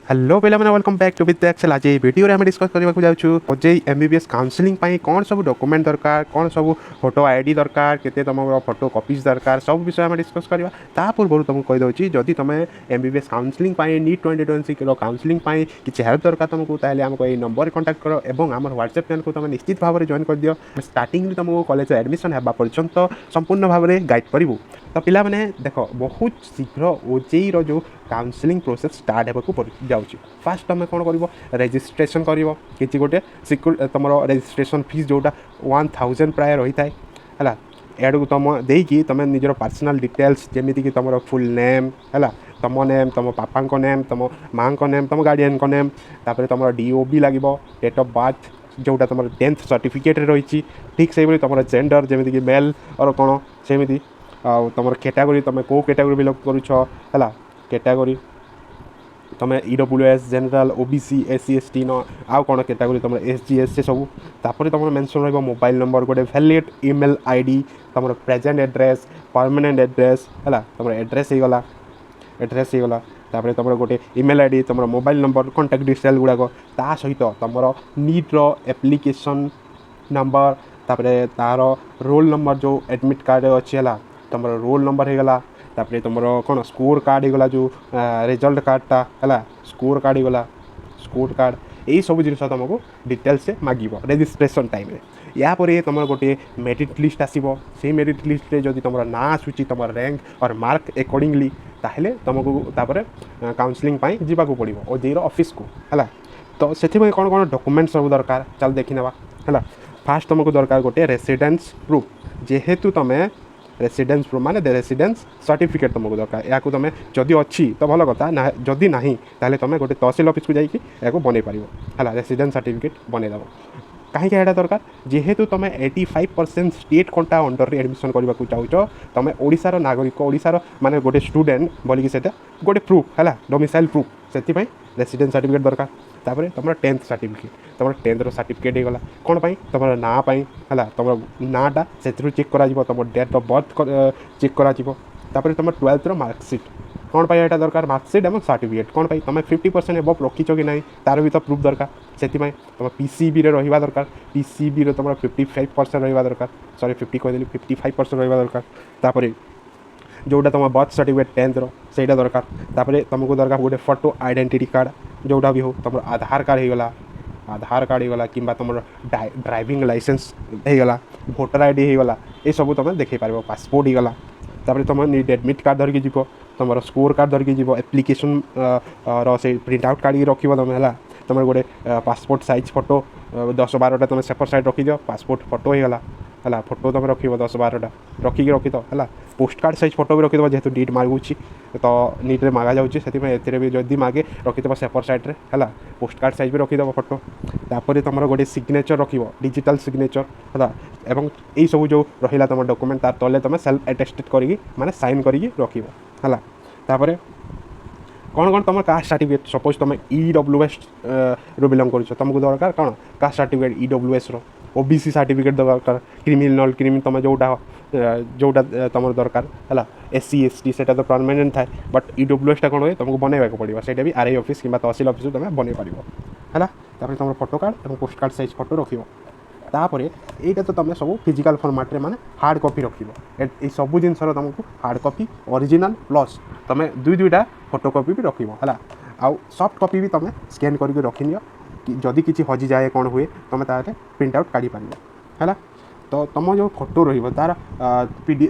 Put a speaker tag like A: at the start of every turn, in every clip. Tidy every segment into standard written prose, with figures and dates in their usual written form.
A: Hello पे welcome back to with Excel. आज ये वीडियो आम डिस्कस करने जाऊँ ओजेई एमबीबीएस काउंसलिंग कौन सब डॉक्यूमेंट दरकार, कौन सब फोटो आईडी दरकार, केते तुम फोटो कॉपीज दरकार, सब विषय आम डिस्कस करवा। ता पूर्व तुमको कहीदे जदि तुम एमबीबीएस काउंसलिंग नीट 2026 काउंसलिंग किसी हेल्प दरकार तुमको ताहले हमको ये नंबर कांटेक्ट करो और आम व्हाट्सएप चैनल को तुम निश्चित भाव में जॉइन कर दियो। स्टार्टिंग तुमको कॉलेज एडमिशन होगा पर्यंत संपूर्ण भाव में गाइड करूँ। तो पिला माने देख बहुत शीघ्र ओजेई रो जो काउंसलिंग प्रोसेस स्टार्ट होगा जाऊँगी। फास्ट तुम कौन कर रेजिस्ट्रेशन कर कि गोटे सिक्योर तुम रेजिस्ट्रेशन फीस जोटा 1000 प्राय रही है है एडू तुम देकी तुम निजर पर्सनल डिटेल्स जमीक तुम फुल नेम है तुम नेम तुम पापा नेम तुम माँ नेम तुम गार्डियन नेम तापर तुम डीओबी लगे डेट ऑफ बर्थ जोटा तुम 10th सर्टिफिकेट रही ठीक से तुम जेंडर जमीक मेल और कौन सेमती तुम कैटेगोरी तुम कौ कैटेगोरी बिलोंग करुला कैटेगोरी तुम EWS general OBC SC ST न आउ कौन कैटेगोरी तुम एसजीएस से सब तापर तुम मेंशन रही मोबाइल नंबर गोटे वैलिड ईमेल आईडी तुम प्रेजेंट एड्रेस परमानेंट एड्रेस है तुम एड्रेस हो गला तापर तुम गोटे ईमेल आईडी तुम मोबाइल नंबर कॉन्टैक्ट डिटेल गुड़ाक ता सहित तुम नीट रो एप्लिकेशन नंबर तापर तार रोल नंबर जो एडमिट कार्ड अच्छी है तुम रोल नंबर हो गला तापर तुम कौन स्कोर कार्ड होगा जो रिजल्ट कार्डटा है स्कोर कार्ड होगा स्कोर कार्ड यही सब जिन तुमको डिटेल्स से मागिब रेजिस्ट्रेशन टाइम रे। या पर तुम गोटे मेरिट लिस्ट आसो से मेरिट लिस्ट रे जदि तुम ना आसूँ तुम रैंक और मार्क अकॉर्डिंगली ताहले तुमको तापर काउंसलिंग जावाक पड़ो ओजेई ऑफिस को है। तो से कौन कौन डॉक्यूमेंट सब दरकार चल देखी ना है। फास्ट तुमको दरकार गोटे रेसिडेंस प्रूफ जेहेतु तुम रेसिडेंस प्रूफ माने रेसिडेंस सर्टिफिकेट तुमको दरकार या तुम जदि अच्छी तो भल कथा ना जदि ना ताहले तुम गोटे तहसिल ऑफिस को जाकि बनई पार है रेसिडेंस सर्टिफिकेट बनईदेव। कहीं यहाँ दरकार जेहेतु तुम 85% स्टेट कोटा अंडर एडमिशन करने को चाहो तुम ओडिशार नागरिक ओडिशार माने गोटे स्टूडेंट बोलिकी से गोटे प्रूफ है डोमिसाइल प्रूफ से रेसिडेंस सर्टिफिकेट दरकार तापर तुम 10th सर्टिफिकेट तुम 10th सर्टिफिकेट होगा कौन तुम ना है तुम नाटा से चेक कर तुम डेट ऑफ बर्थ चेक कर तुम 12th मार्कशीट कौन यहाँ दरकार मार्कशीट और सर्टिफिकेट कौन तुम 50% एबव रखीच कि ना तार भी तो प्रूफ दरकार से तुम पीसीबी रहा दरकार पीसीबी तुम 55% रहा दरकार सॉरी 50 कहदेली 55% रहा दरकार तापर जोटा तुम बर्थ सर्टिफिकेट 10th रोटा दरकार तापर तुमको दरकार गोटे फोटो आइडेंटिटी कार्ड जोटा भी हो तुम आधार कार्ड होगा कि तुम ड्राइविंग लाइसेंस होगा भोटर आईडी होगा ये सब तुम देखे पार पासपोर्ट होगा तापर तुम एडमिट कार्ड धरिकी जीव तुम स्कोर कार्ड धरिकी जीव एप्लिकेशन से प्रिंट आउट काढ़ी रख तुम है तुम गोटे पासपोर्ट साइज फोटो 10-12टा तुम सेपर साइड रखीद पासपोर्ट फोटो होगा है फोटो तुम रख 10-12टा रखिकी रखी तो है पोस्ट कार्ड साइज फोटो भी रखीद जेहतु नीट मागुची तो नीट रे मागा जाऊँगी भी जदि मागे रखीद सेपर साइड है पोस्ट कार्ड साइज भी रखीद फोटो तापर तुम गोटे सिग्नेचर रख डिजिटल सिग्नेचर है एवं यही सब जो रहा तुम डॉक्यूमेंट तार तले तुम सेल्फ अटेस्टेड करी माने साइन करी रख है तापर कौन कौन तुम कास्ट सर्टिफिकेट सपोज तुम ईडब्ल्यूएस रो बिलोंग कर तुमको दरकार कौन कास्ट सर्टिफिकेट ईडब्ल्यूएस रो ओबीसी सर्टिफिकेट दरकार क्रिमिनल तुम जोटा तुम दरकार है एससी एसटी से तो परमानेंट थाए बट ईडब्ल्यूएसटा कौन हुए तुमको बनवाक पड़ो से भी आरआई ऑफिस कि तहसिल ऑफिस तुम बनई पार है तुम फोटो कार्ड और पोस्ट कार्ड साइज फोटो रख तापर यहाँ तो तुम सब फिजिकल फॉर्मेट रे माने हार्ड कॉपी रखी सब जिन तुमको हार्ड कॉपी ओरिजिनल प्लस तुम दुईटा फोटो कॉपी भी रख है आउ सॉफ्ट कॉपी भी तुम स्कैन करके रखी जदि किसी हजि जाए कौन हुए तुम तार प्रिंट आउट काढ़ी पार है। तो तुम जो फोटो रही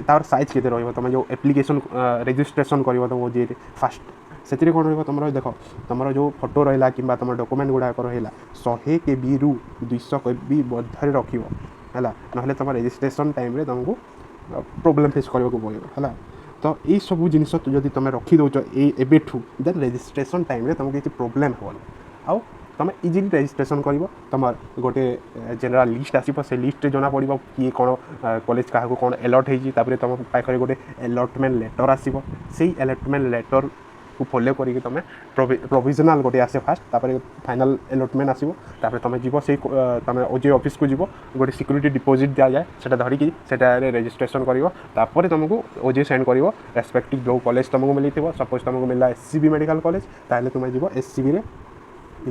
A: तार साइज के तुम जो एप्लिकेशन रेजिस्ट्रेशन कर तुम ओजेई फास्ट से कौन रही तुम देख तुम जो फोटो रहा कि तुम डॉक्यूमेंट गुड़ाक रहा 100 KB रू 200 KB मध्य रख है ना तुम रेजिस्ट्रेशन टाइम तुमको प्रोब्लेम फेस करने को पड़ो है। तो ये सब जिन जब तुम रखीदे एबेठू देन रेजिस्ट्रेशन टाइम तुमको किसी प्रोब्लेम हेनी आउ तुम इजिली रेजिस्ट्रेशन कर तुम गोटे जनरल लिस्ट आसो से लिस्ट जना पड़ो किए कौन कॉलेज क्या कौन अलॉट होती तुम पाखे गोटे अलॉटमेंट लेटर आसो से अलॉटमेंट लेटर को फॉलो करिक तुम प्रोविजनल गोटे आसे फास्ट तापर फाइनल अलॉटमेंट आसो तापर तुम जीव से तुम ओजेई ऑफिस को जीव गोटे सिक्यूरीटी डिपोजिट दि जाए से धरिकी से रेजिस्ट्रेशन कर तुमको ओजेई सेंड कर रेस्पेक्टिव जो कॉलेज तुमको मिली सपोज तुमको मिला एससीबी मेडिकल कॉलेज ताहले तुम जीव एससीबी रे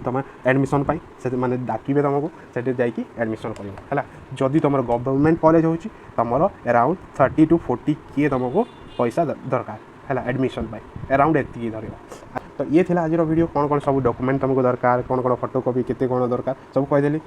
A: तुम एडमिशन से माने डाकिबे तुमको से जाकि एडमिशन कर जदि तुम गवर्नमेंट कॉलेज हो तुम अराउंड 30 to 40 किए तुमको पैसा दरकार है एडमिशन अराउंड एति धर तो ये थिला आज वीडियो कौन कौन सब डॉक्यूमेंट तुमको दरकार कौन कौन फोटोकॉपी केते कौन दरकार सब कहीदेली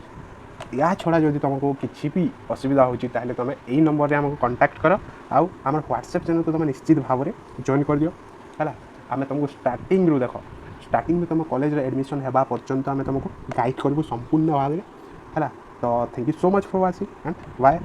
A: या छड़ा जदि तुमको किसी भी असुविधा होची ताहले तुम यही नंबर रे हमको कांटेक्ट कर आउ हमर व्हाट्सएप चैनल को तुम निश्चित भाव में जॉइन कर दियो है आम तुमको स्टार्टिंग रू देख स्टार्टिंग में तुम कॉलेज एडमिशन होगा पर्यंत आम तुमको गाइड करूँ संपूर्ण भाव में है तो thank you so much for watching and bye.